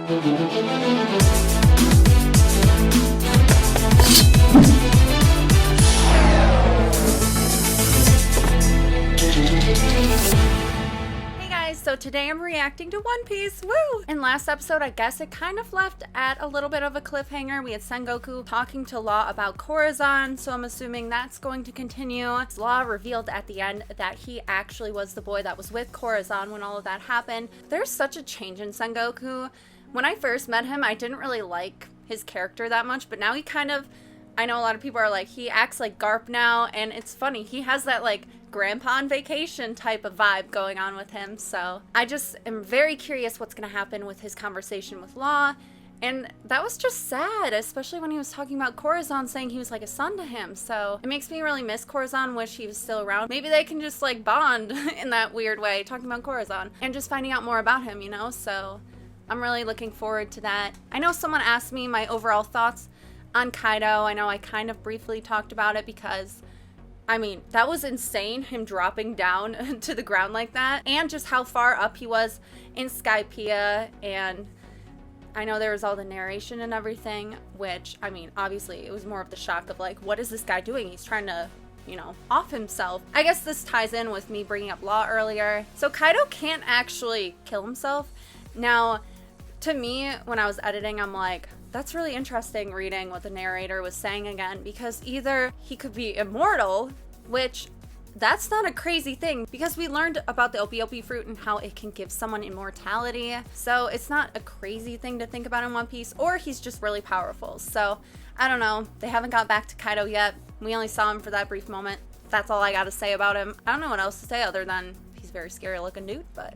So today I'm reacting to One Piece, woo! In last episode, I guess it kind of left at a little bit of a cliffhanger. We had Sengoku talking to Law about Corazon, so I'm assuming that's going to continue. Law revealed at the end that he actually was the boy that was with Corazon when all of that happened. There's such a change in Sengoku. When I first met him, I didn't really like his character that much, but now he kind of, I know a lot of people are like, he acts like Garp now, and it's funny. He has that like grandpa on vacation type of vibe going on with him. So I just am very curious what's going to happen with his conversation with Law. And that was just sad, especially when he was talking about Corazon, saying he was like a son to him. So it makes me really miss Corazon, wish he was still around. Maybe they can just like bond in that weird way, talking about Corazon and just finding out more about him, you know? So I'm really looking forward to that. I know someone asked me my overall thoughts on Kaido. I know I kind of briefly talked about it because, I mean, that was insane, him dropping down to the ground like that, and just how far up he was in Skypiea. And I know there was all the narration and everything, which, I mean, obviously it was more of the shock of like, what is this guy doing? He's trying to, you know, off himself. I guess this ties in with me bringing up Law earlier. So Kaido can't actually kill himself. Now, to me, when I was editing, I'm like, that's really interesting reading what the narrator was saying again, because either he could be immortal, which that's not a crazy thing because we learned about the Opi fruit and how it can give someone immortality. So it's not a crazy thing to think about in One Piece, or he's just really powerful. So I don't know. They haven't got back to Kaido yet. We only saw him for that brief moment. That's all I got to say about him. I don't know what else to say other than he's a very scary looking dude, but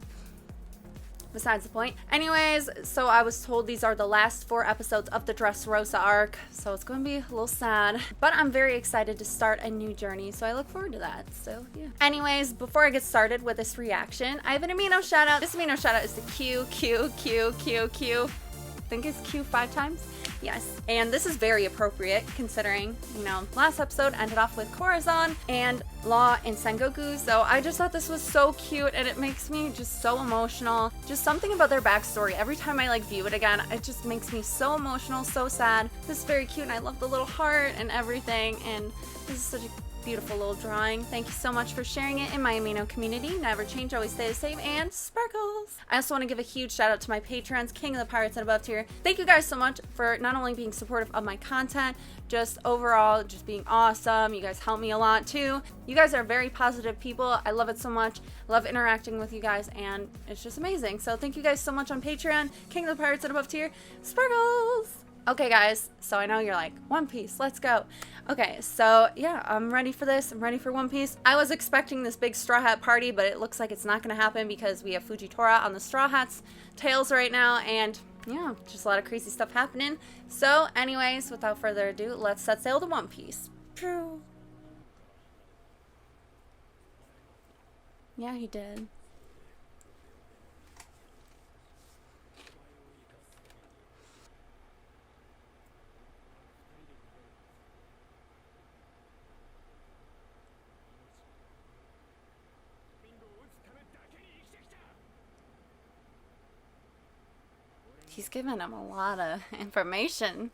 besides the point. Anyways, so I was told these are the last 4 episodes of the Dressrosa arc, so it's going to be a little sad, but I'm very excited to start a new journey, so I look forward to that. So yeah. Anyways, before I get started with this reaction, I have an amino shout out. This amino shout out is to Q. I think it's Q 5 times. Yes, and this is very appropriate considering, you know, last episode ended off with Corazon and Law and Sengoku, so I just thought this was so cute and it makes me just so emotional. Just something about their backstory. Every time I like view it again, it just makes me so emotional, so sad. This is very cute and I love the little heart and everything, and this is such a beautiful little drawing. Thank you so much for sharing it in my amino community. Never change, always stay the same, and sparkles. I also want to give a huge shout out to my patrons, King of the Pirates and above tier. Thank you guys so much for not only being supportive of my content, just overall just being awesome. You guys help me a lot too. You guys are very positive people. I love it so much. I love interacting with you guys, and it's just amazing. So thank you guys so much on Patreon, King of the Pirates and above tier, sparkles. Okay guys, so I know you're like, One Piece, let's go. Okay, so yeah, I'm ready for this. I'm ready for One Piece. I was expecting this big Straw Hat party, but it looks like it's not going to happen because we have Fujitora on the Straw Hat's tails right now, and yeah, just a lot of crazy stuff happening. So anyways, without further ado, let's set sail to One Piece. True. Yeah, he did. He's giving him a lot of information.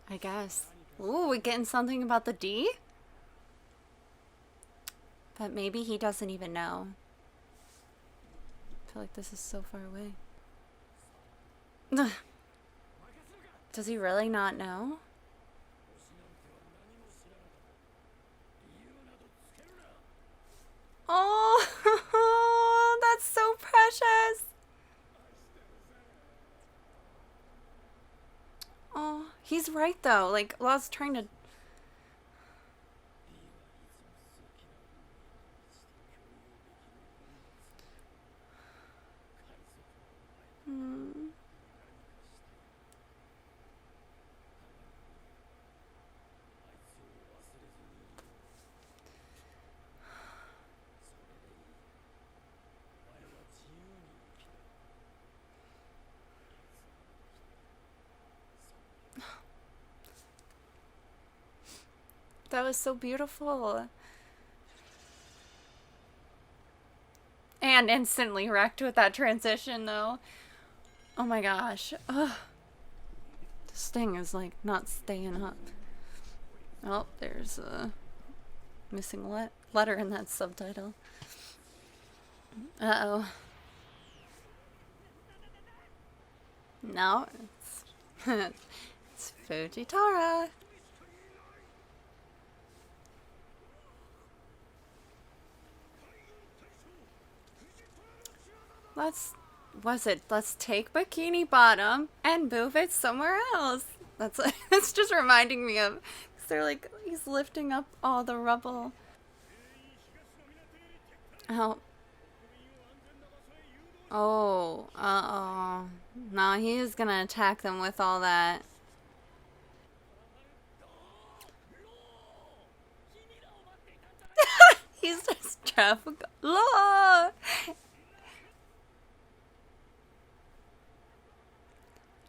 I guess. Ooh, we're getting something about the D? But maybe he doesn't even know. I feel like this is so far away. Does he really not know? Oh, that's so precious. Oh, he's right though. Like, Law's trying to... That was so beautiful. hand instantly wrecked with that transition, though. Oh my gosh. Ugh. This thing is, like, not staying up. Oh, there's a missing letter in that subtitle. Uh-oh. No, it's... it's Fujitora. Let's take Bikini Bottom and move it somewhere else. It's just reminding me of, cause they're like, he's lifting up all the rubble. Oh. Oh, uh-oh. No, he is gonna attack them with all that. He's just traffic law.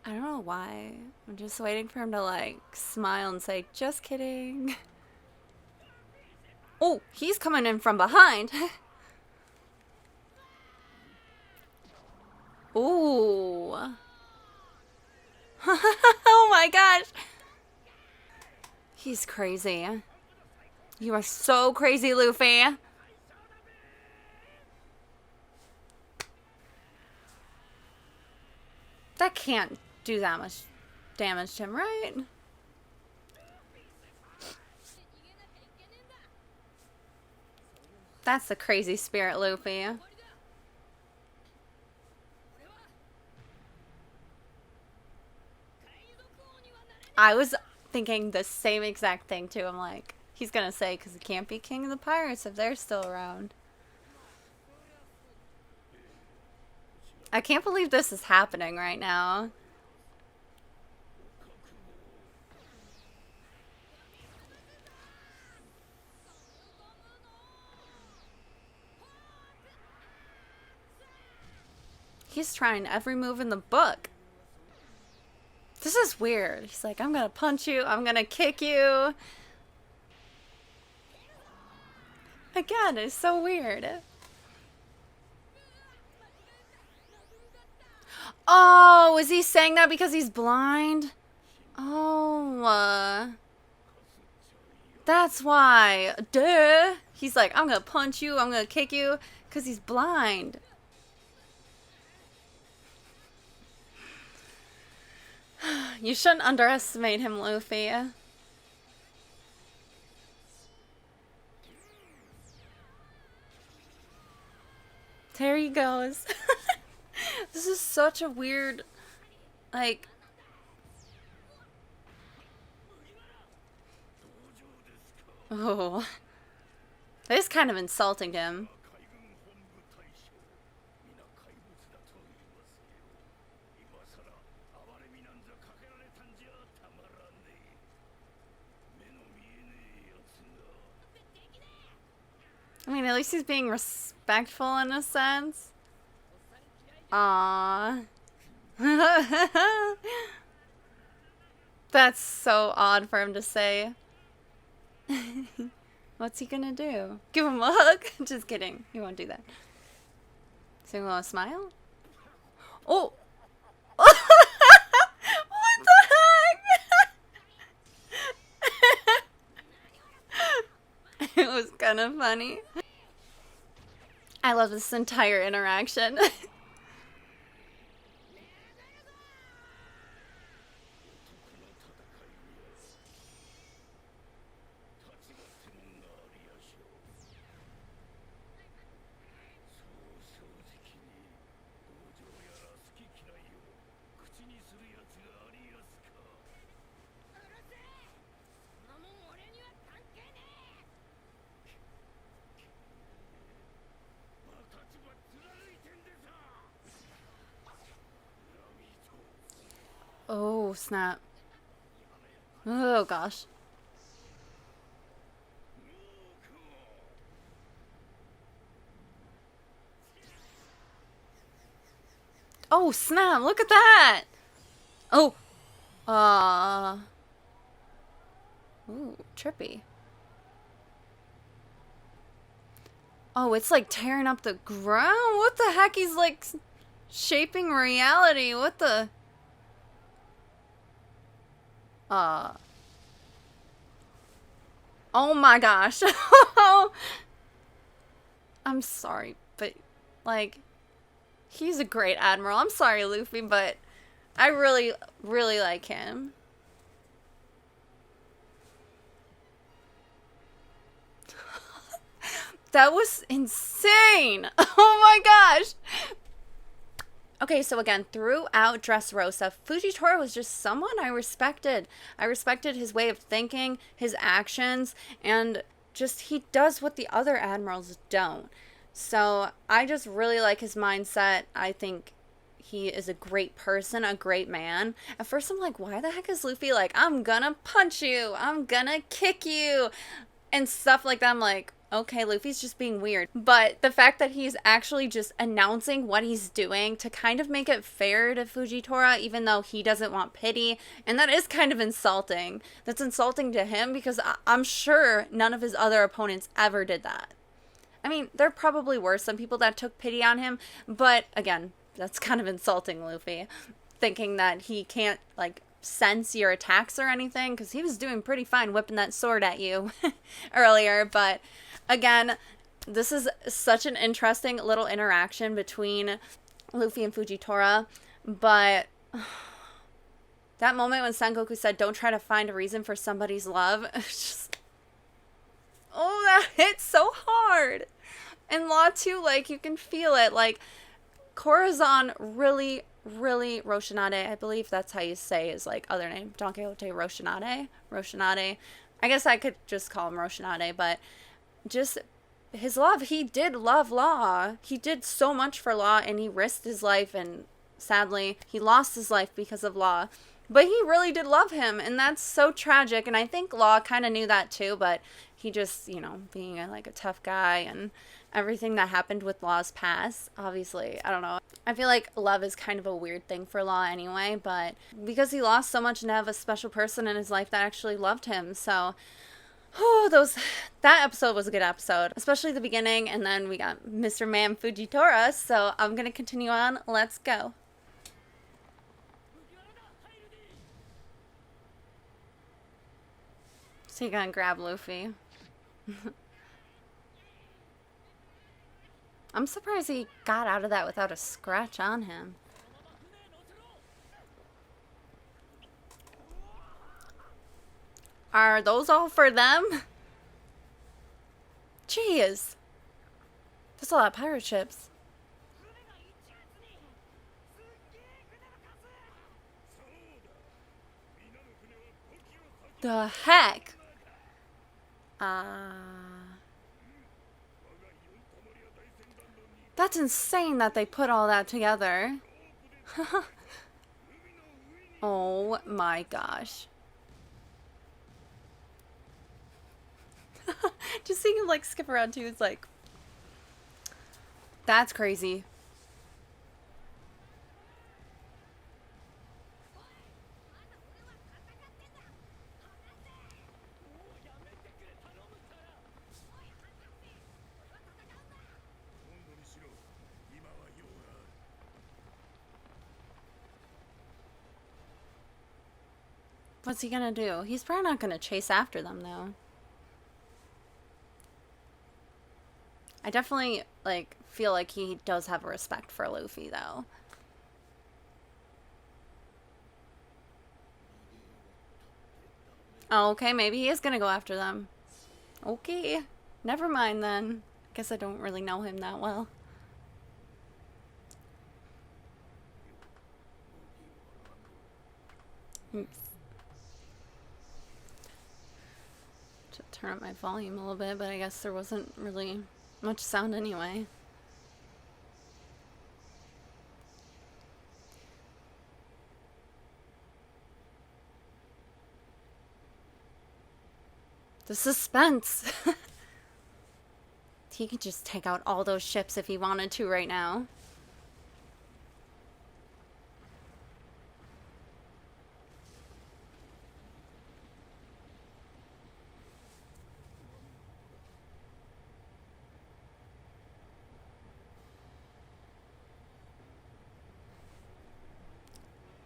I don't know why. I'm just waiting for him to, like, smile and say, just kidding. Oh, he's coming in from behind. Ooh. Oh my gosh. He's crazy. You are so crazy, Luffy. That can't do that much damage to him, right? That's the crazy spirit, Luffy. I was thinking the same exact thing too. I'm like, he's gonna say, because he can't be king of the pirates if they're still around. I can't believe this is happening right now. He's trying every move in the book. This is weird. He's like, I'm gonna punch you. I'm gonna kick you. Again, it's so weird. Oh, is he saying that because he's blind? Oh, that's why. Duh. He's like, I'm gonna punch you, I'm gonna kick you, because he's blind. You shouldn't underestimate him, Luffy. There he goes. This is such a weird, like... Oh. That is kind of insulting him. I mean, at least he's being respectful in a sense. Aww. That's so odd for him to say. What's he gonna do? Give him a hug? Just kidding. He won't do that. So you want to smile? Oh! What the heck? It was kind of funny. I love this entire interaction. Oh, snap. Oh, gosh. Oh, snap. Look at that. Oh. Ooh, trippy. Oh, it's like tearing up the ground? What the heck? He's like shaping reality. What the? Uh. Oh my gosh. I'm sorry, but like, he's a great admiral. I'm sorry, Luffy, but I really, really like him. That was insane. Oh my gosh. Okay, so again, throughout Dressrosa, Fujitora was just someone I respected. I respected his way of thinking, his actions, and just he does what the other admirals don't. So I just really like his mindset. I think he is a great person, a great man. At first, I'm like, why the heck is Luffy like, I'm gonna punch you, I'm gonna kick you, and stuff like that? I'm like, okay, Luffy's just being weird. But the fact that he's actually just announcing what he's doing to kind of make it fair to Fujitora, even though he doesn't want pity, and that is kind of insulting. That's insulting to him because I'm sure none of his other opponents ever did that. I mean, there probably were some people that took pity on him, but again, that's kind of insulting, Luffy. Thinking that he can't, like, sense your attacks or anything, because he was doing pretty fine whipping that sword at you earlier. But again, this is such an interesting little interaction between Luffy and Fujitora. But that moment when Sengoku said, don't try to find a reason for somebody's love, it's just, oh, that hits so hard. And Law too, like, you can feel it. Like, Corazon really, Roshinade, I believe that's how you say his, like, other name. Don Quixote Roshinade? Roshinade. I guess I could just call him Roshinade, but just his love. He did love Law. He did so much for Law, and he risked his life, and sadly, he lost his life because of Law. But he really did love him, and that's so tragic, and I think Law kind of knew that too, but he just, you know, being like a tough guy and everything that happened with Law's past, obviously, I don't know. I feel like love is kind of a weird thing for Law anyway, but because he lost so much and to have a special person in his life that actually loved him, so that episode was a good episode, especially the beginning, and then we got Mr. Man Fujitora, so I'm gonna continue on. Let's go. So you gonna grab Luffy. I'm surprised he got out of that without a scratch on him. Are those all for them? Jeez. There's a lot of pirate ships. The heck? That's insane that they put all that together. Oh my gosh. Just seeing him like skip around too is like, that's crazy. What's he gonna do? He's probably not gonna chase after them though. I definitely, like, feel like he does have a respect for Luffy, though. Oh, okay, maybe he is gonna go after them. Okay. Never mind, then. Guess I don't really know him that well. Oops. To turn up my volume a little bit, but I guess there wasn't really much sound anyway. The suspense! He could just take out all those ships if he wanted to right now.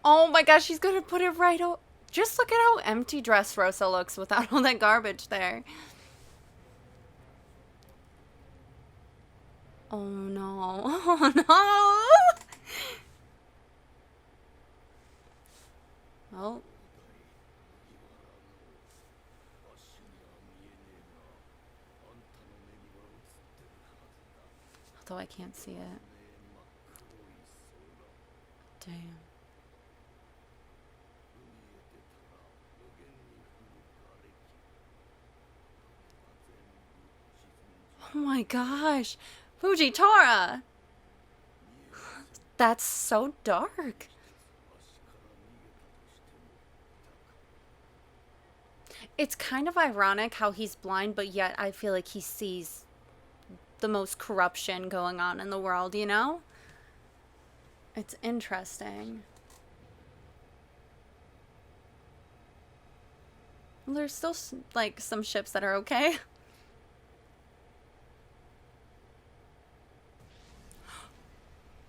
Oh my gosh, she's gonna put it right over. Just look at how empty Dressrosa looks without all that garbage there. Oh no. Oh no. Oh. Although I can't see it. Damn. Oh my gosh. Fujitora! That's so dark. It's kind of ironic how he's blind, but yet I feel like he sees the most corruption going on in the world, you know? It's interesting. Well, there's still, like, some ships that are okay.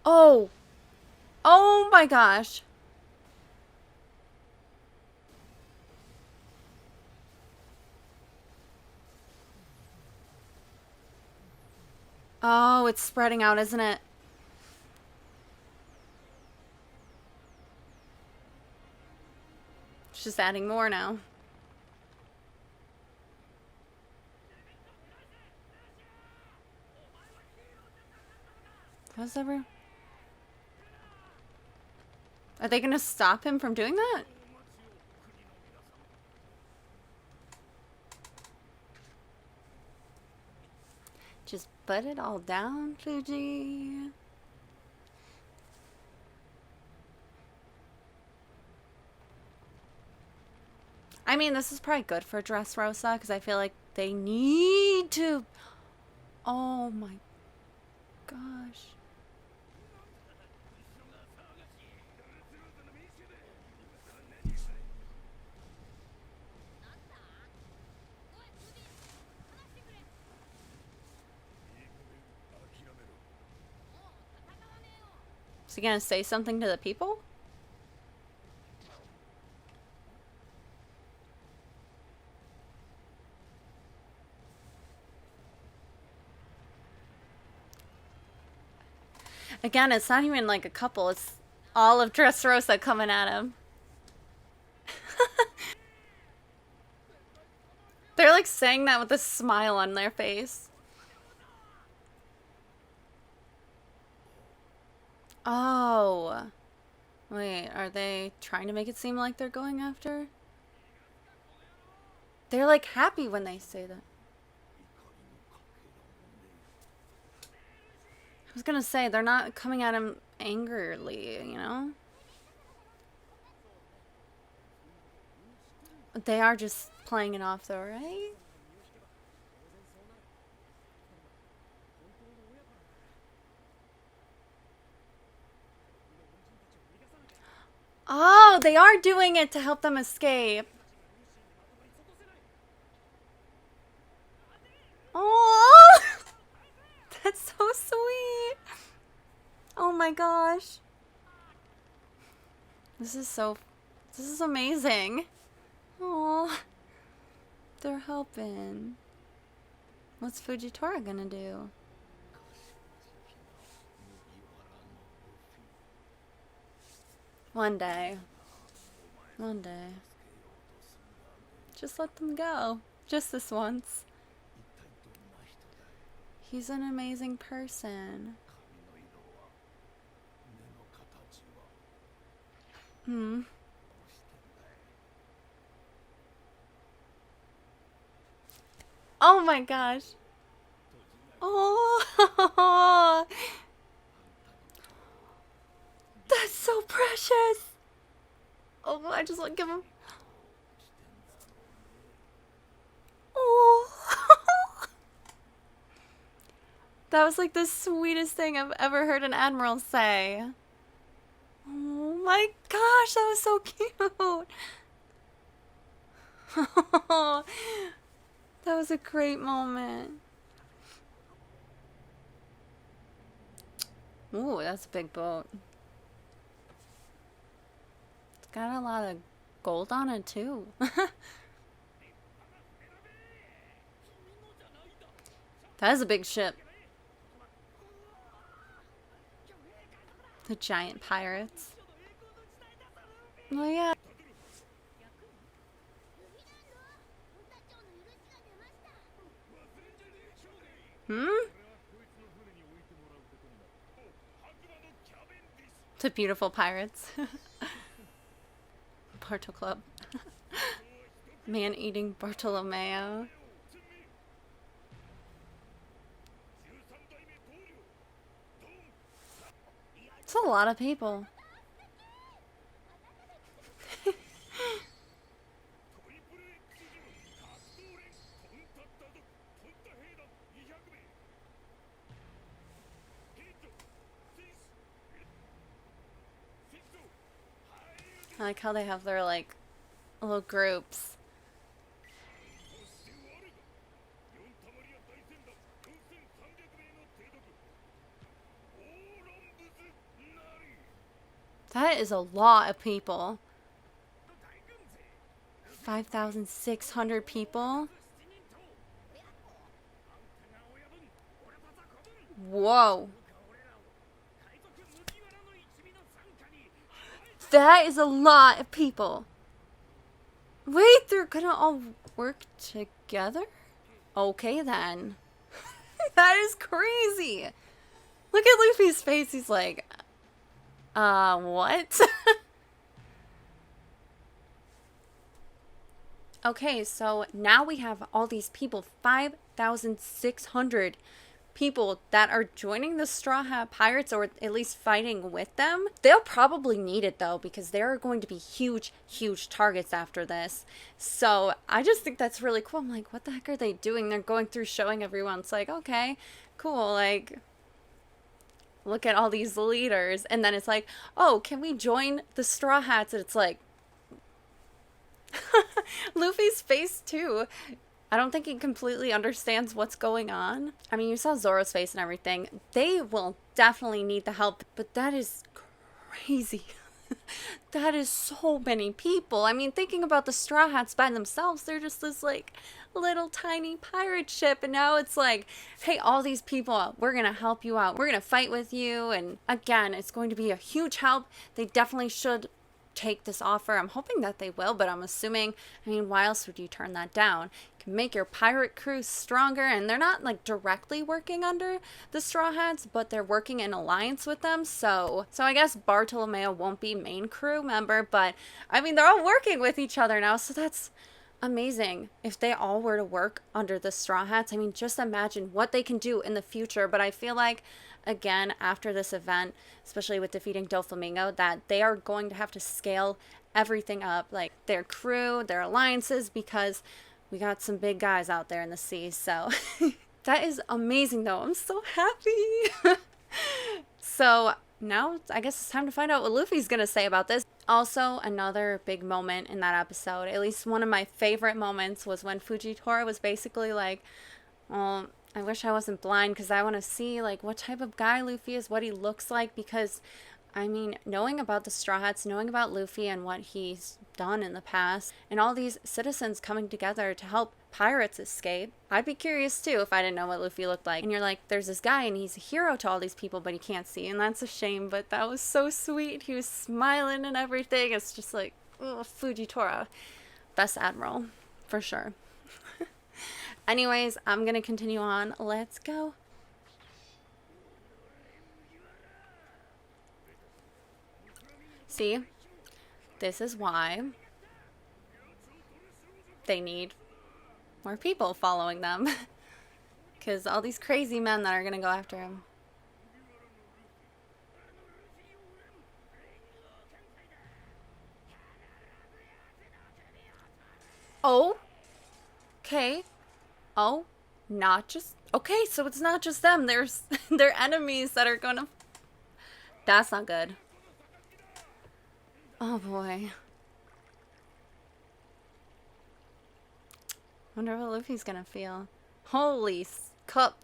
Oh! Oh my gosh! Oh, it's spreading out, isn't it? It's just adding more now. How's ever? Are they gonna stop him from doing that? Just put it all down, Fuji. I mean, this is probably good for Dressrosa because I feel like they need to. Oh my gosh. Is he gonna say something to the people? Again, it's not even like a couple, it's all of Dressrosa coming at him. They're like saying that with a smile on their face. Oh. Wait, are they trying to make it seem like they're going after? They're like happy when they say that. I was gonna say, they're not coming at him angrily, you know? They are just playing it off though, right? Oh, they are doing it to help them escape. Oh, that's so sweet. Oh my gosh. This is amazing. Oh, they're helping. What's Fujitora gonna do? One day. One day. Just let them go. Just this once. He's an amazing person. Hmm. Oh my gosh. Oh. That's so precious. Oh, I just want to give him. Oh. That was like the sweetest thing I've ever heard an admiral say. Oh my gosh, that was so cute. That was a great moment. Ooh, that's a big boat. got a lot of gold on it too. That is a big ship. The giant pirates. Oh yeah. The beautiful pirates. Barto Club. Man-eating Bartolomeo. It's a lot of people. I like how they have their, like, little groups. That is a lot of people. 5,600 people? Whoa. That is a lot of people. Wait, they're gonna all work together? Okay then. That is crazy. Look at Luffy's face. He's like, what? Okay, so now we have all these people, 5,600 people that are joining the Straw Hat Pirates, or at least fighting with them. They'll probably need it though, because there are going to be huge targets after this. So I just think that's really cool. I'm like, what the heck are they doing? They're going through showing everyone. It's like, okay, cool, like, look at all these leaders. And then it's like, oh, can we join the Straw Hats? And it's like, Luffy's face too. I don't think he completely understands what's going on. I mean, you saw Zoro's face and everything. They will definitely need the help, but that is crazy. That is so many people. I mean, thinking about the Straw Hats by themselves, they're just this, like, little tiny pirate ship, and now it's like, hey, all these people, we're gonna help you out. We're gonna fight with you, and again, it's going to be a huge help. They definitely should take this offer. I'm hoping that they will, but I'm assuming, I mean, why else would you turn that down? You can make your pirate crew stronger, and they're not like directly working under the Straw Hats, but they're working in alliance with them. So I guess Bartolomeo won't be main crew member, but I mean, they're all working with each other now, so that's amazing. If they all were to work under the Straw Hats, I mean, just imagine what they can do in the future. But I feel like, again, after this event, especially with defeating Doflamingo, that they are going to have to scale everything up, like their crew, their alliances, because we got some big guys out there in the sea. So that is amazing though. I'm so happy. So now I guess it's time to find out what Luffy's gonna say about this. Also, another big moment in that episode, at least one of my favorite moments, was when Fujitora was basically like, well, I wish I wasn't blind because I want to see like what type of guy Luffy is, what he looks like, because I mean, knowing about the Straw Hats, knowing about Luffy and what he's done in the past, and all these citizens coming together to help pirates escape, I'd be curious too if I didn't know what Luffy looked like. And you're like, there's this guy and he's a hero to all these people, but he can't see, and that's a shame, but that was so sweet. He was smiling and everything. It's just like, oh, Fujitora, best admiral, for sure. Anyways, I'm gonna continue on. Let's go. See, this is why they need more people following them. Because all these crazy men that are gonna go after him. Oh, okay. Oh, not just, okay, so it's not just them. There's their enemies that are gonna, that's not good. Oh boy. Wonder what Luffy's gonna feel. Holy cup.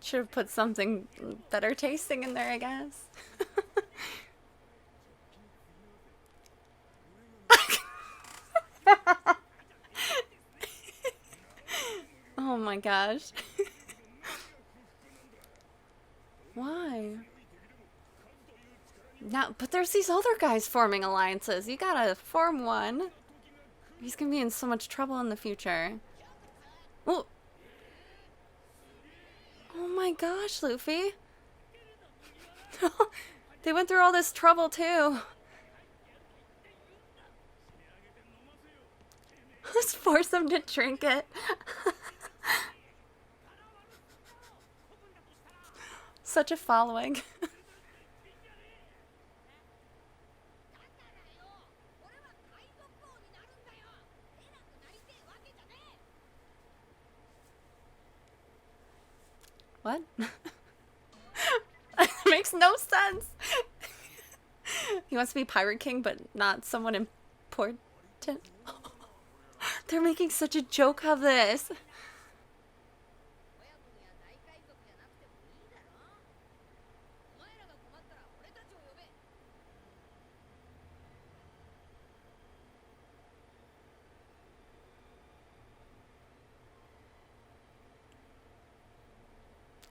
Should have put something better tasting in there, I guess. Oh my gosh. Why? Now, but there's these other guys forming alliances. You gotta form one. He's gonna be in so much trouble in the future. Oh. Oh my gosh, Luffy. They went through all this trouble too. Let's force them to drink it. Such a following. What? Makes no sense. He wants to be Pirate King, but not someone important. They're making such a joke of this.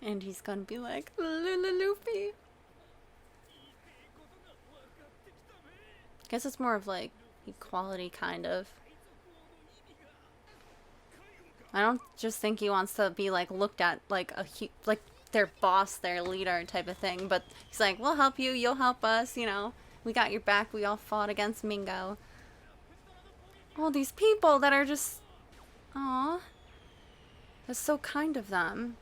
And he's gonna be like, Luffy. Guess it's more of like equality, kind of. I don't just think he wants to be like looked at like like their boss, their leader type of thing, but he's like, we'll help you, you'll help us, you know. We got your back, we all fought against Mingo. All these people that are just, aw, that's so kind of them.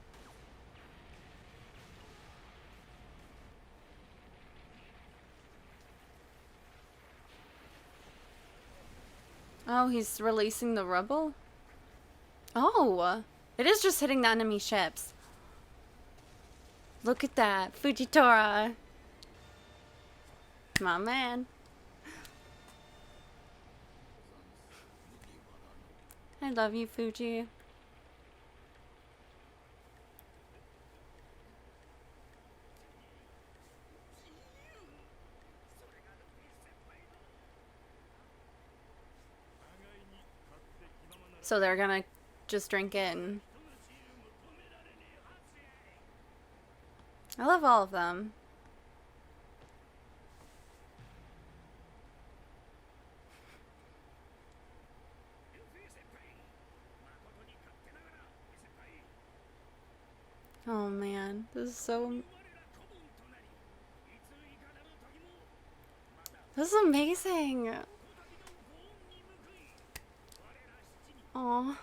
Oh, he's releasing the rubble? Oh, it is just hitting the enemy ships. Look at that, Fujitora. My man. I love you, Fuji. So they're gonna just drink it and... I love all of them. Oh man, this is so... This is amazing! Aww.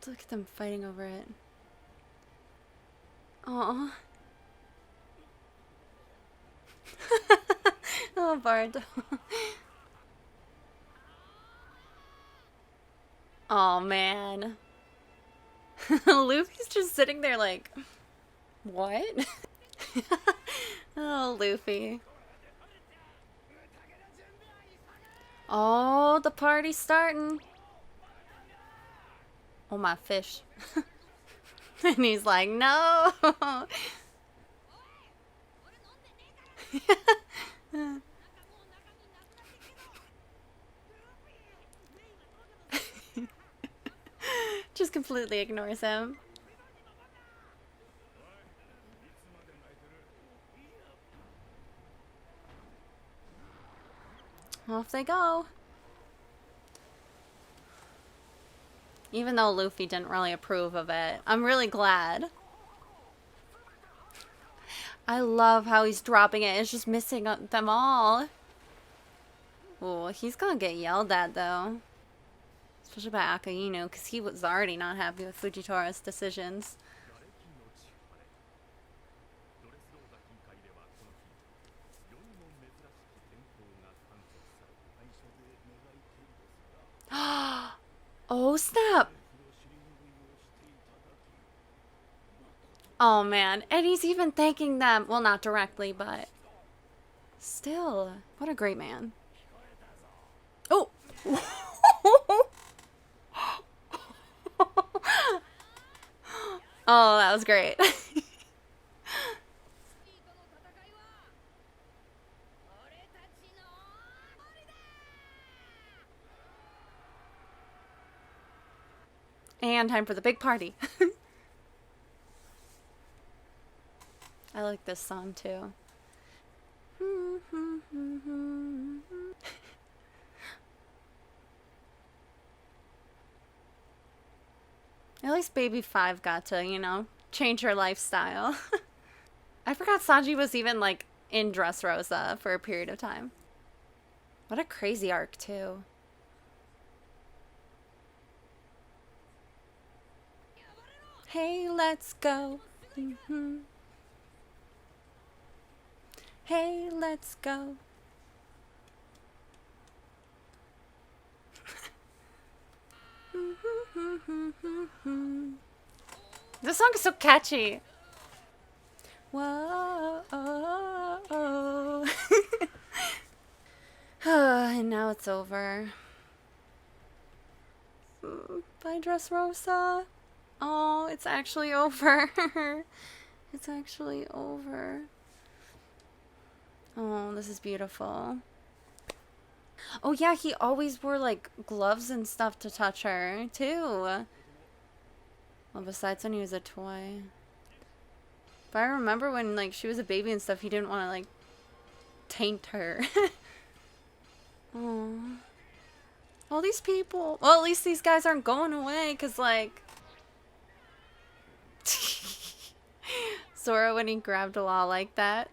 Look at them fighting over it. Aww. Oh, Bart. Oh man. Luffy's just sitting there like, what? Oh, Luffy. Oh, the party's starting. Oh, my fish. And he's like, no. Just completely ignores him. Off they go. Even though Luffy didn't really approve of it. I'm really glad. I love how he's dropping it. It's just missing them all. Oh, he's gonna get yelled at though. Especially by Akainu, because he was already not happy with Fujitora's decisions. Oh, snap! Oh, man. And he's even thanking them. Well, not directly, but... Still. What a great man. Oh! Oh, that was great. And time for the big party. I like this song too. At least Baby 5 got to, you know, change her lifestyle. I forgot Sanji was even, like, in Dressrosa for a period of time. What a crazy arc, too. Hey, let's go. Hey, let's go. This song is so catchy. Whoa. And now it's over. Bye, Dressrosa. Oh, it's actually over. It's actually over. Oh, this is beautiful. Oh yeah, he always wore like gloves and stuff to touch her too. Well, besides when he was a toy. But I remember when like she was a baby and stuff, he didn't want to like taint her. Oh. All these people. Well, at least these guys aren't going away, cause like Zoro when he grabbed a law like that.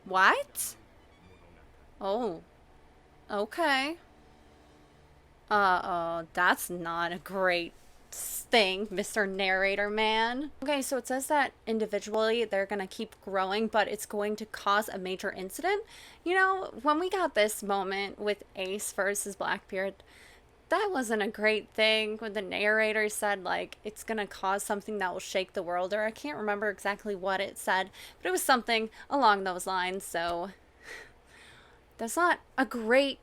What? Oh. Okay. Uh-oh, that's not a great thing, Mr. Narrator Man. Okay, so it says that individually they're gonna keep growing, but it's going to cause a major incident. You know, when we got this moment with Ace versus Blackbeard, that wasn't a great thing when the narrator said, like, it's gonna cause something that will shake the world, or I can't remember exactly what it said, but it was something along those lines, so that's not a great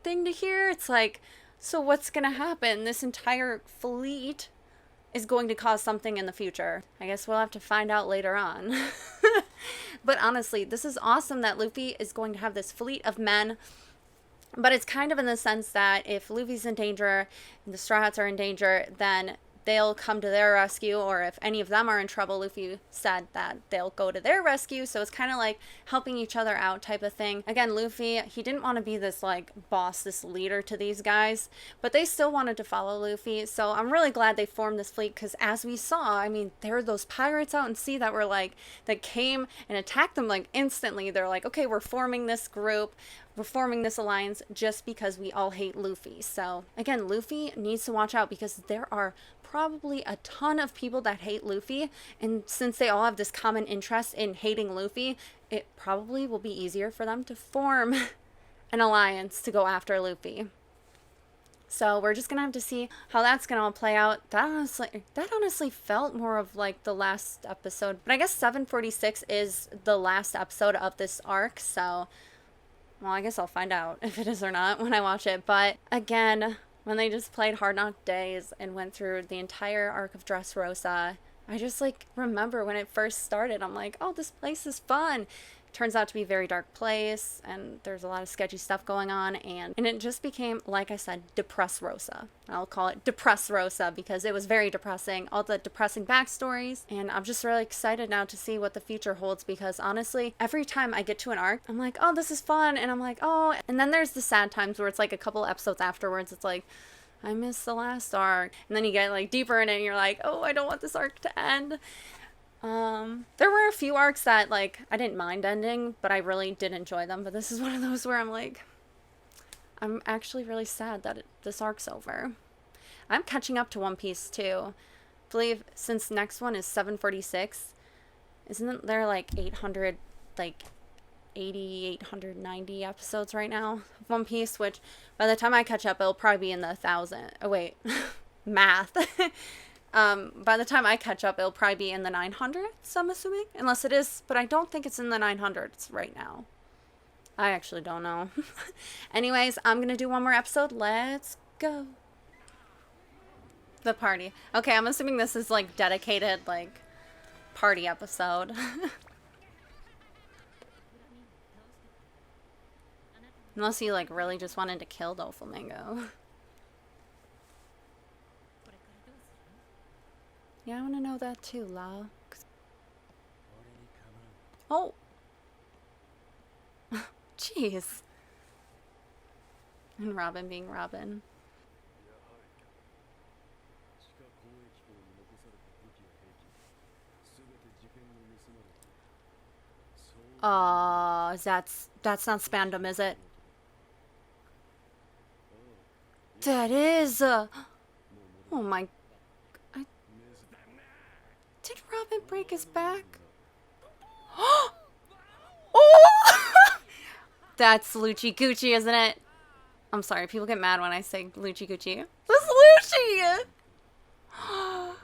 thing to hear. It's like, so what's gonna happen? This entire fleet is going to cause something in the future. I guess we'll have to find out later on. But honestly, this is awesome that Luffy is going to have this fleet of men. But it's kind of in the sense that if Luffy's in danger and the Straw Hats are in danger, then they'll come to their rescue, or if any of them are in trouble, Luffy said that they'll go to their rescue, so it's kind of like helping each other out type of thing. Again, Luffy, he didn't want to be this like boss, this leader to these guys, but they still wanted to follow Luffy, so I'm really glad they formed this fleet, because as we saw, I mean, there were those pirates out in sea that were like, that came and attacked them like instantly. They're like, okay, we're forming this group, we're forming this alliance just because we all hate Luffy. So again, Luffy needs to watch out, because there are probably a ton of people that hate Luffy, and since they all have this common interest in hating Luffy, it probably will be easier for them to form an alliance to go after Luffy. So we're just gonna have to see how that's gonna all play out. That honestly felt more of like the last episode, but I guess 746 is the last episode of this arc, so well, I guess I'll find out if it is or not when I watch it. But again, when they just played Hard Knock Days and went through the entire arc of Dressrosa, I just like remember when it first started, I'm like, oh, this place is fun. Turns out to be a very dark place, and there's a lot of sketchy stuff going on, and it just became, like I said, Depressrosa. I'll call it Depressrosa because it was very depressing, all the depressing backstories, and I'm just really excited now to see what the future holds, because honestly, every time I get to an arc, I'm like, oh, this is fun, and I'm like, oh, and then there's the sad times where it's like a couple episodes afterwards, it's like, I missed the last arc, and then you get like deeper in it, and you're like, oh, I don't want this arc to end. There were a few arcs that, like, I didn't mind ending, but I really did enjoy them, but this is one of those where I'm like, I'm actually really sad that this arc's over. I'm catching up to One Piece, too. I believe, since next one is 746, isn't there, like, 800, like, 890 episodes right now of One Piece, which, by the time I catch up, it'll probably be in the 1,000, oh, wait, math. By the time I catch up, it'll probably be in the 900s, I'm assuming. Unless it is, but I don't think it's in the 900s right now. I actually don't know. Anyways, I'm gonna do one more episode. Let's go. The party. Okay, I'm assuming this is like dedicated, like, party episode. Unless he like really just wanted to kill Doflamingo. Yeah, I want to know that too, Lau. Oh! Jeez. And Robin being Robin. That's not Spandam, is it? That is, oh my... Did Robin break his back? Oh! That's Lucci Gucci, isn't it? I'm sorry, people get mad when I say Lucci Gucci. That's Lucci! Oh!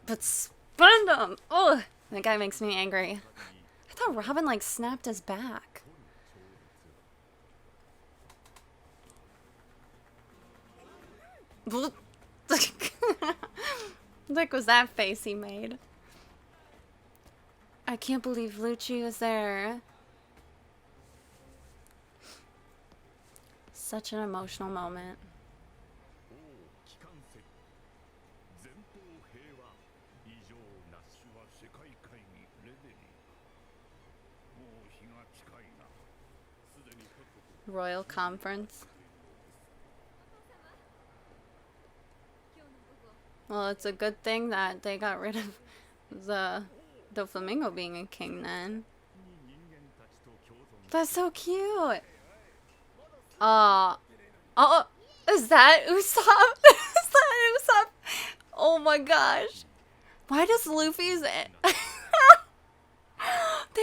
But Spandam! Oh! That guy makes me angry. I thought Robin, like, snapped his back. Look, was that face he made. I can't believe Lucci was there. Such an emotional moment. Royal Conference. Well, it's a good thing that they got rid of the Doflamingo being a king then. That's so cute. Oh, is that Usopp? Is that Usopp? Oh my gosh. Why does Luffy's... They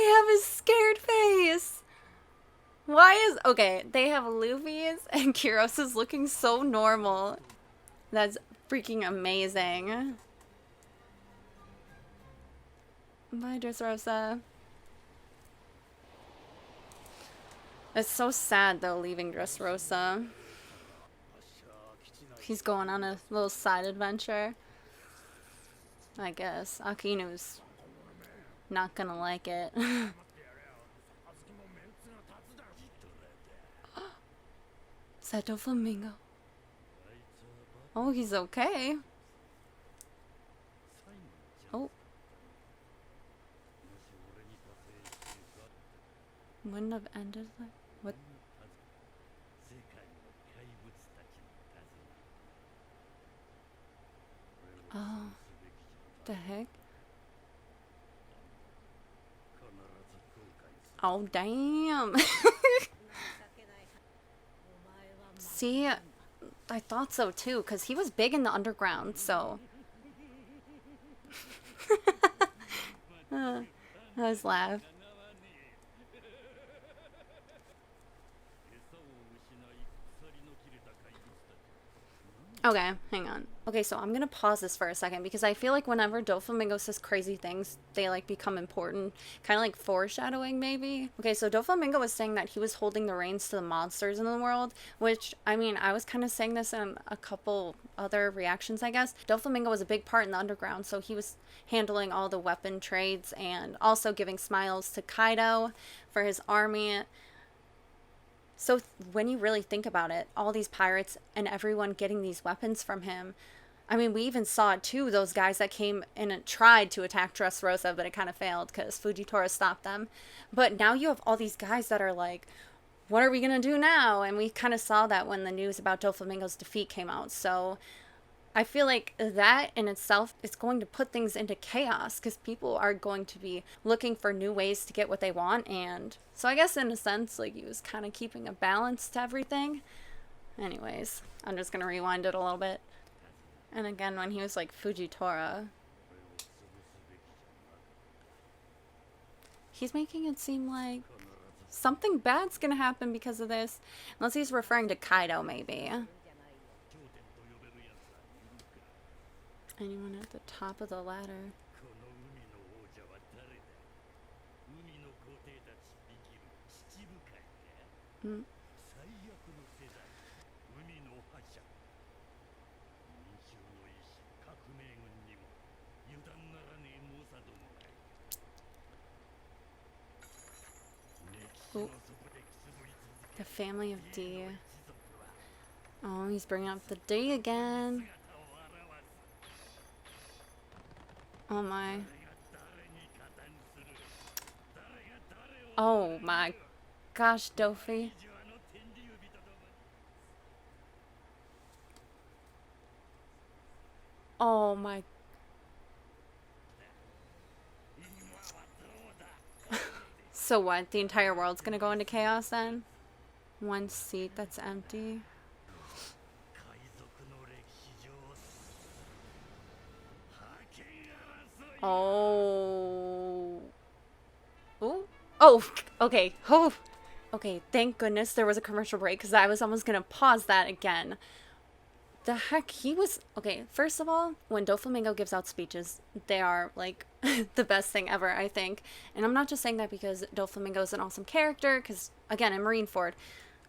have his scared face. Why is... Okay, they have Luffy's and Kyros is looking so normal. That's freaking amazing. Bye, Dressrosa. It's so sad, though, leaving Dressrosa. He's going on a little side adventure. I guess. Akinu's not gonna like it. Is that Doflamingo? Oh, he's okay. Oh. Wouldn't have ended like... What? Oh. The heck? Oh, damn. See, I thought so too, because he was big in the underground, so. I was laugh. Okay, hang on. Okay, so I'm gonna pause this for a second because I feel like whenever Doflamingo says crazy things, they like become important. Kind of like foreshadowing, maybe. Okay, so Doflamingo was saying that he was holding the reins to the monsters in the world, which, I mean, I was kind of saying this in a couple other reactions, I guess. Doflamingo was a big part in the underground, so he was handling all the weapon trades and also giving smiles to Kaido for his army. So when you really think about it, all these pirates and everyone getting these weapons from him, I mean, we even saw it too, those guys that came and tried to attack Dressrosa, but it kind of failed because Fujitora stopped them. But now you have all these guys that are like, what are we going to do now? And we kind of saw that when the news about Doflamingo's defeat came out. So I feel like that in itself is going to put things into chaos because people are going to be looking for new ways to get what they want. And so I guess in a sense, like, he was kind of keeping a balance to everything. Anyways, I'm just going to rewind it a little bit. And again, when he was like Fujitora, he's making it seem like something bad's gonna happen because of this. Unless he's referring to Kaido, maybe. Anyone at the top of the ladder? Hmm. Ooh. The family of D. Oh, he's bringing up the D again. Oh my. Oh my gosh, Dofi. Oh my. So what? The entire world's gonna go into chaos then? One seat that's empty. Oh. Ooh. Oh, okay. Oh. Okay, thank goodness there was a commercial break because I was almost gonna pause that again. The heck, he was... Okay, first of all, when Doflamingo gives out speeches, they are, like, the best thing ever, I think. And I'm not just saying that because Doflamingo is an awesome character, because, again, in Marineford.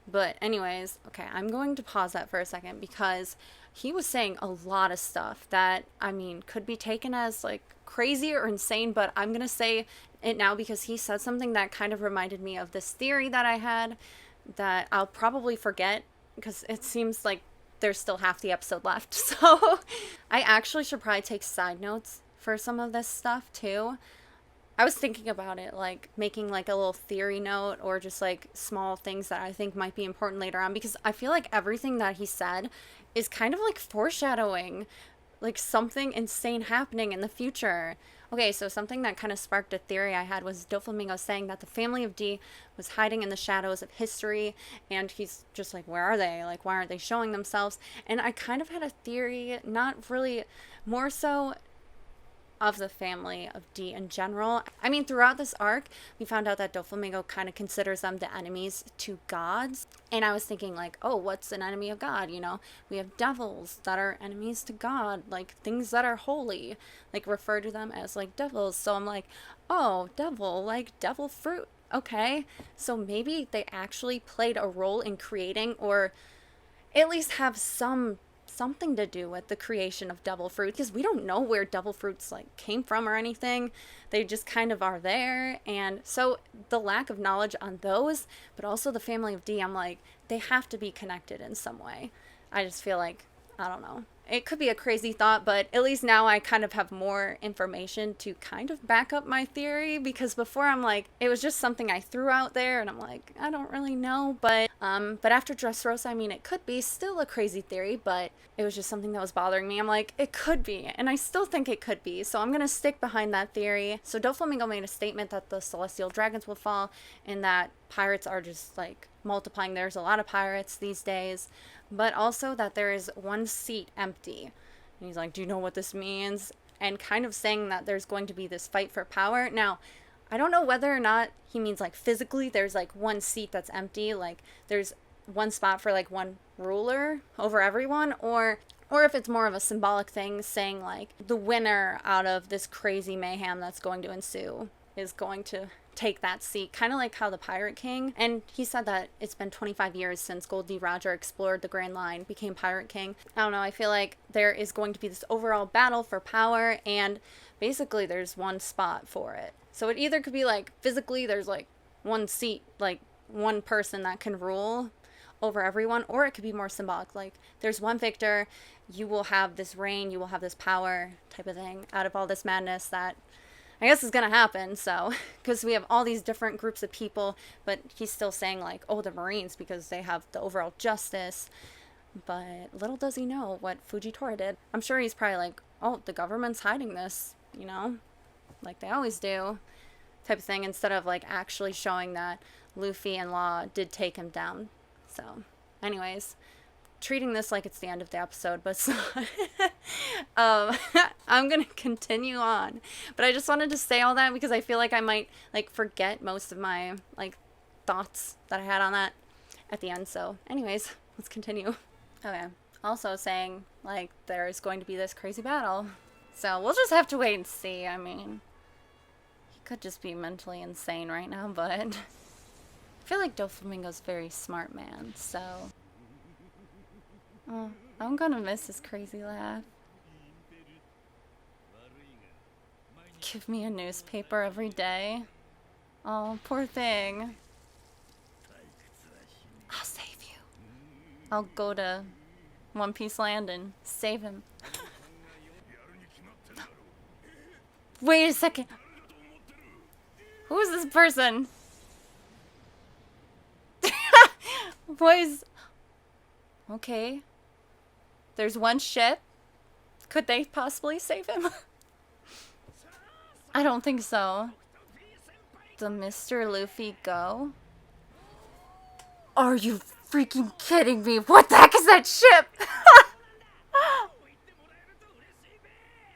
But anyways, okay, I'm going to pause that for a second because he was saying a lot of stuff that, I mean, could be taken as, like, crazy or insane, but I'm going to say it now because he said something that kind of reminded me of this theory that I had that I'll probably forget because it seems like there's still half the episode left. So I actually should probably take side notes for some of this stuff too. I was thinking about it, like making like a little theory note or just like small things that I think might be important later on because I feel like everything that he said is kind of like foreshadowing like something insane happening in the future. Okay, so something that kind of sparked a theory I had was Doflamingo saying that the family of D was hiding in the shadows of history, and he's just like, where are they? Like, why aren't they showing themselves? And I kind of had a theory, not really, more so of the family of D in general. I mean, throughout this arc, we found out that Doflamingo kind of considers them the enemies to gods. And I was thinking like, oh, what's an enemy of God? You know, we have devils that are enemies to God, like things that are holy, like refer to them as like devils. So I'm like, oh, devil, like devil fruit. Okay. So maybe they actually played a role in creating or at least have something to do with the creation of devil fruit because we don't know where devil fruits like came from or anything. They just kind of are there. And so the lack of knowledge on those, but also the family of D, I'm like, they have to be connected in some way. I just feel like, I don't know. It could be a crazy thought, but at least now I kind of have more information to kind of back up my theory because before I'm like, it was just something I threw out there and I'm like, I don't really know. But after Dressrosa, I mean, it could be still a crazy theory, but it was just something that was bothering me. I'm like, it could be, and I still think it could be. So I'm going to stick behind that theory. So Doflamingo made a statement that the celestial dragons will fall and that pirates are just like multiplying. There's a lot of pirates these days. But also that there is one seat empty. And he's like, do you know what this means? And kind of saying that there's going to be this fight for power. Now, I don't know whether or not he means like physically there's like one seat that's empty. Like there's one spot for like one ruler over everyone. Or if it's more of a symbolic thing saying like the winner out of this crazy mayhem that's going to ensue is going to take that seat, kind of like how the Pirate King, and he said that it's been 25 years since Gold D. Roger explored the Grand Line, became Pirate King. I don't know, I feel like there is going to be this overall battle for power, and basically there's one spot for it. So it either could be like physically there's like one seat, like one person that can rule over everyone, or it could be more symbolic, like there's one victor, you will have this reign, you will have this power type of thing out of all this madness that I guess is going to happen, so, because we have all these different groups of people, but he's still saying, like, oh, the Marines, because they have the overall justice, but little does he know what Fujitora did. I'm sure he's probably like, oh, the government's hiding this, you know, like they always do, type of thing, instead of, like, actually showing that Luffy and Law did take him down, so, anyways, treating this like it's the end of the episode, but it's not. I'm gonna continue on, but I just wanted to say all that because I feel like I might like forget most of my like thoughts that I had on that at the end. So anyways, let's continue. Okay. Also saying, like, there's going to be this crazy battle. So we'll just have to wait and see. I mean, he could just be mentally insane right now, but I feel like Doflamingo's a very smart man, so... Oh, I'm gonna miss his crazy laugh. Give me a newspaper every day. Oh, poor thing. I'll save you. I'll go to One Piece Land and save him. Wait a second. Who is this person? What is... Okay. There's one ship. Could they possibly save him? I don't think so. The Mr. Luffy go? Are you freaking kidding me? What the heck is that ship?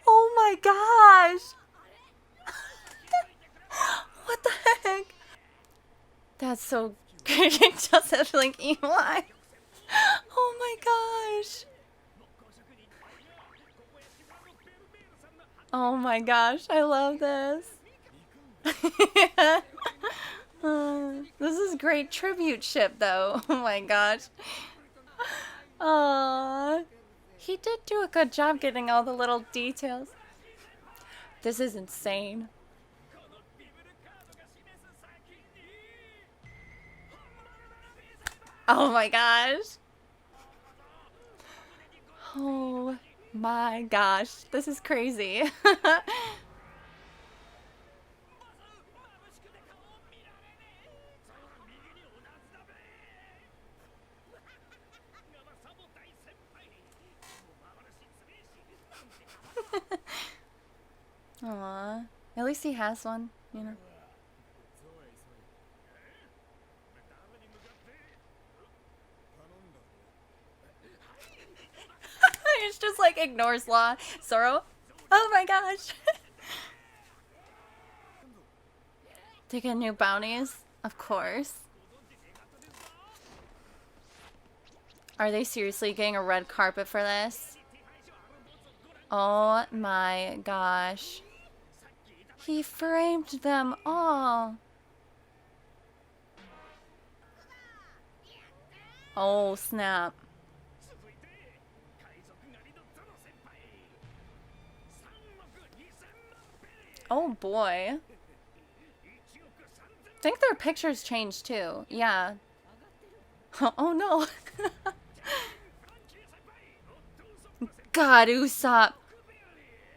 Oh my gosh. What the heck? That's so great. It just has like evil eye. Oh my gosh. Oh my gosh, I love this. This is great tribute ship though. Oh my gosh. Aww. He did do a good job getting all the little details. This is insane. Oh my gosh. Oh my gosh. This is crazy. Aww. At least he has one, you know. It's just like ignores law. Zoro. Oh my gosh. To get new bounties? Of course. Are they seriously getting a red carpet for this? Oh my gosh. He framed them all. Oh snap. Oh boy. I think their pictures changed too. Yeah. Oh no. God, Usopp.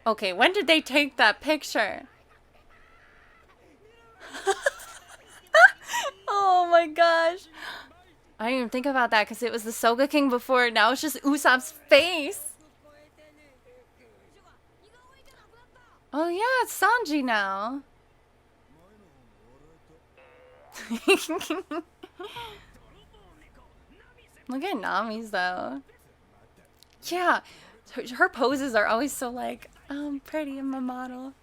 Okay, when did they take that picture? Oh my gosh. I didn't even think about that because it was the Soga King before. Now it's just Usopp's face. Oh yeah, it's Sanji now. Look at Nami's though. Yeah, her poses are always so like, I'm pretty, I'm a model.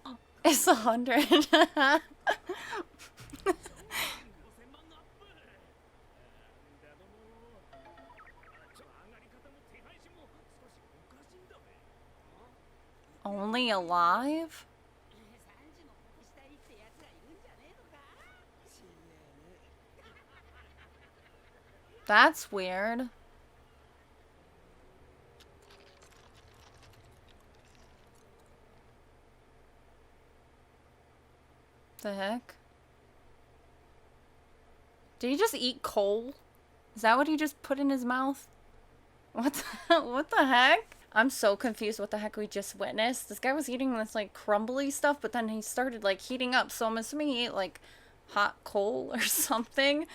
It's 100. Only alive? That's weird. The heck? Did he just eat coal? Is that what he just put in his mouth? What the heck? I'm so confused what the heck we just witnessed. This guy was eating this like crumbly stuff, but then he started like heating up. So I'm assuming he ate like hot coal or something.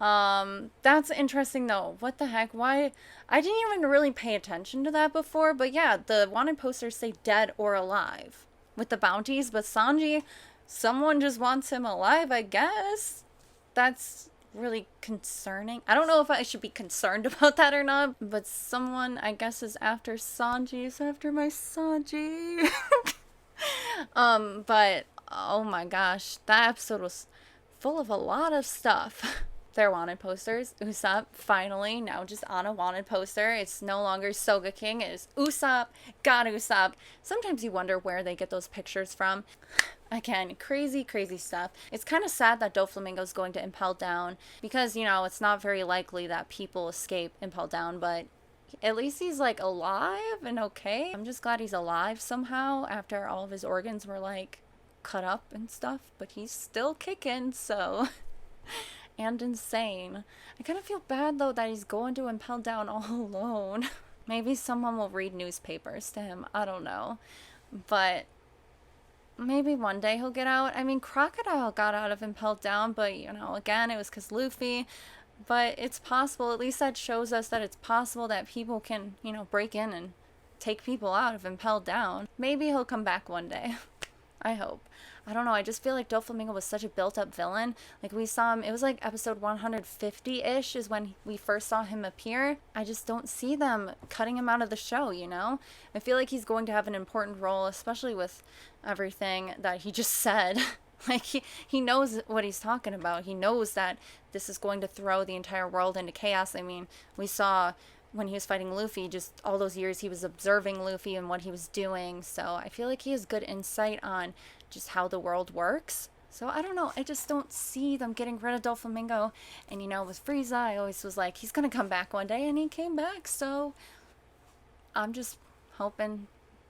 That's interesting though. What the heck? Why? I didn't even really pay attention to that before, but yeah, the wanted posters say dead or alive with the bounties, but Sanji, someone just wants him alive, I guess. That's really concerning. I don't know if I should be concerned about that or not, but someone, I guess, is after Sanji. Is after my Sanji. But oh my gosh, that episode was full of a lot of stuff. Their wanted posters. Usopp, finally, now just on a wanted poster. It's no longer Soga King. It is Usopp. Got Usopp. Sometimes you wonder where they get those pictures from. Again, crazy, crazy stuff. It's kind of sad that Doflamingo's going to Impel Down because, you know, it's not very likely that people escape Impel Down, but at least he's, like, alive and okay. I'm just glad he's alive somehow after all of his organs were, like, cut up and stuff, but he's still kicking, so... and insane. I kind of feel bad, though, that he's going to Impel Down all alone. Maybe someone will read newspapers to him. I don't know. But maybe one day he'll get out. I mean, Crocodile got out of Impel Down, but, you know, again, it was because Luffy. But it's possible. At least that shows us that it's possible that people can, you know, break in and take people out of Impel Down. Maybe he'll come back one day. I hope. I don't know, I just feel like Doflamingo was such a built-up villain. Like, we saw him, it was like episode 150-ish is when we first saw him appear. I just don't see them cutting him out of the show, you know? I feel like he's going to have an important role, especially with everything that he just said. Like, he knows what he's talking about. He knows that this is going to throw the entire world into chaos. I mean, we saw... when he was fighting Luffy, just all those years he was observing Luffy and what he was doing. So I feel like he has good insight on just how the world works. So I don't know. I just don't see them getting rid of Doflamingo. And, you know, with Frieza, I always was like, he's going to come back one day. And he came back. So I'm just hoping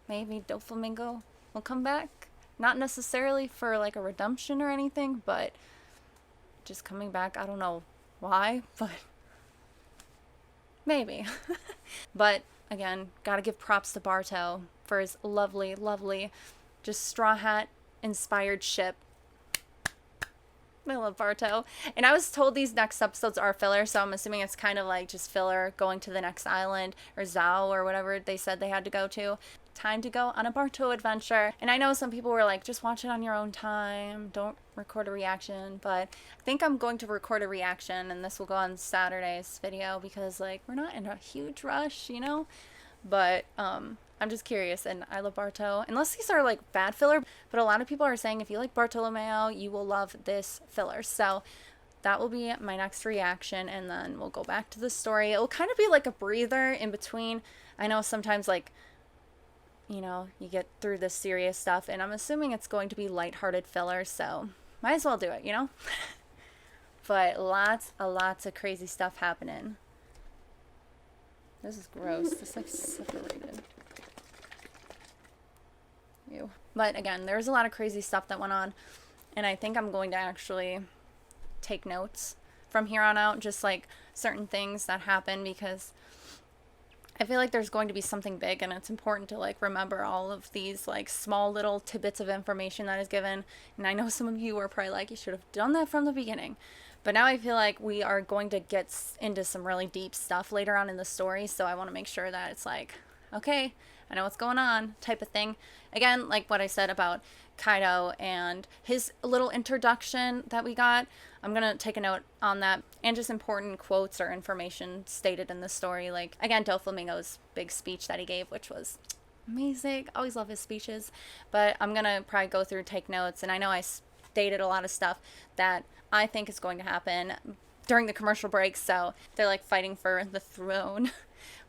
maybe Doflamingo will come back. Not necessarily for, like, a redemption or anything, but just coming back. I don't know why, but... maybe. But, again, gotta give props to Barto for his lovely, lovely, just Straw Hat-inspired ship. I love Barto. And I was told these next episodes are filler, so I'm assuming it's kind of like just filler going to the next island, or Zao, or whatever they said they had to go to. Time to go on a Barto adventure. And I know some people were like, just watch it on your own time, don't record a reaction, but I think I'm going to record a reaction, and this will go on Saturday's video, because, like, we're not in a huge rush, you know? But, I'm just curious, and I love Barto. Unless these are, like, bad filler, but a lot of people are saying if you like Bartolomeo, you will love this filler. So that will be my next reaction, and then we'll go back to the story. It will kind of be like a breather in between. I know sometimes, like, you know, you get through this serious stuff, and I'm assuming it's going to be lighthearted filler, so might as well do it, you know? But lots of crazy stuff happening. This is gross. This, like, separated. Ew. But again, there's a lot of crazy stuff that went on, and I think I'm going to actually take notes from here on out, just, like, certain things that happen, because I feel like there's going to be something big, and it's important to, like, remember all of these, like, small little tidbits of information that is given. And I know some of you are probably like, you should have done that from the beginning. But now I feel like we are going to get into some really deep stuff later on in the story, so I want to make sure that it's like, okay, I know what's going on, type of thing. Again, like what I said about Kaido and his little introduction that we got, I'm going to take a note on that, and just important quotes or information stated in the story. Like, again, Doflamingo's big speech that he gave, which was amazing. I always love his speeches. But I'm going to probably go through, take notes, and I know I stated a lot of stuff that I think is going to happen during the commercial break. So they're, like, fighting for the throne.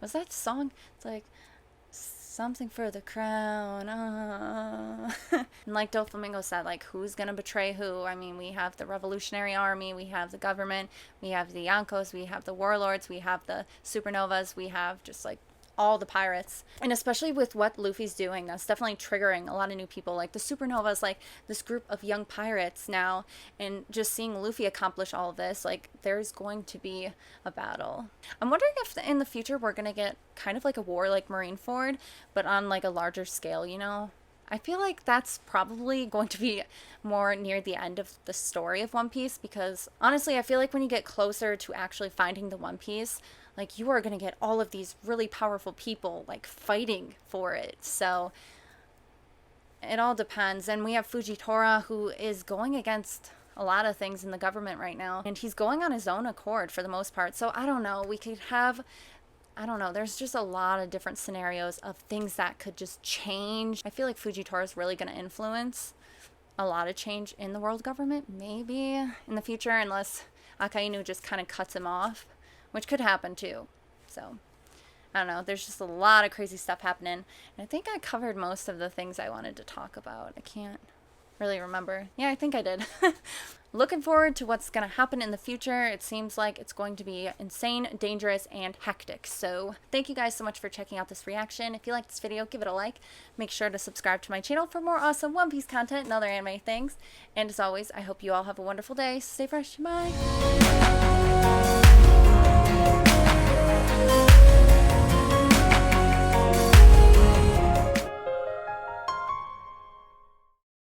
Was that song? It's like, something for the crown. And like Doflamingo said, like, who's gonna betray who? I mean, we have the Revolutionary Army, we have the government, we have the Yonkos, we have the warlords, we have the supernovas, we have just, like, all the pirates. And especially with what Luffy's doing, that's definitely triggering a lot of new people. Like, the supernovas, like, this group of young pirates now, and just seeing Luffy accomplish all of this, like, there's going to be a battle. I'm wondering if in the future we're gonna get kind of like a war like Marineford, but on, like, a larger scale, you know? I feel like that's probably going to be more near the end of the story of One Piece, because honestly, I feel like when you get closer to actually finding the One Piece, like, you are going to get all of these really powerful people, like, fighting for it. So it all depends. And we have Fujitora, who is going against a lot of things in the government right now, and he's going on his own accord for the most part. So I don't know, we could have, I don't know, there's just a lot of different scenarios of things that could just change. I feel like Fujitora is really going to influence a lot of change in the world government, maybe in the future, unless Akainu just kind of cuts him off, which could happen too. So I don't know. There's just a lot of crazy stuff happening. And I think I covered most of the things I wanted to talk about. I can't really remember. Yeah, I think I did. Looking forward to what's going to happen in the future. It seems like it's going to be insane, dangerous, and hectic. So thank you guys so much for checking out this reaction. If you liked this video, give it a like. Make sure to subscribe to my channel for more awesome One Piece content and other anime things. And as always, I hope you all have a wonderful day. Stay fresh. Bye.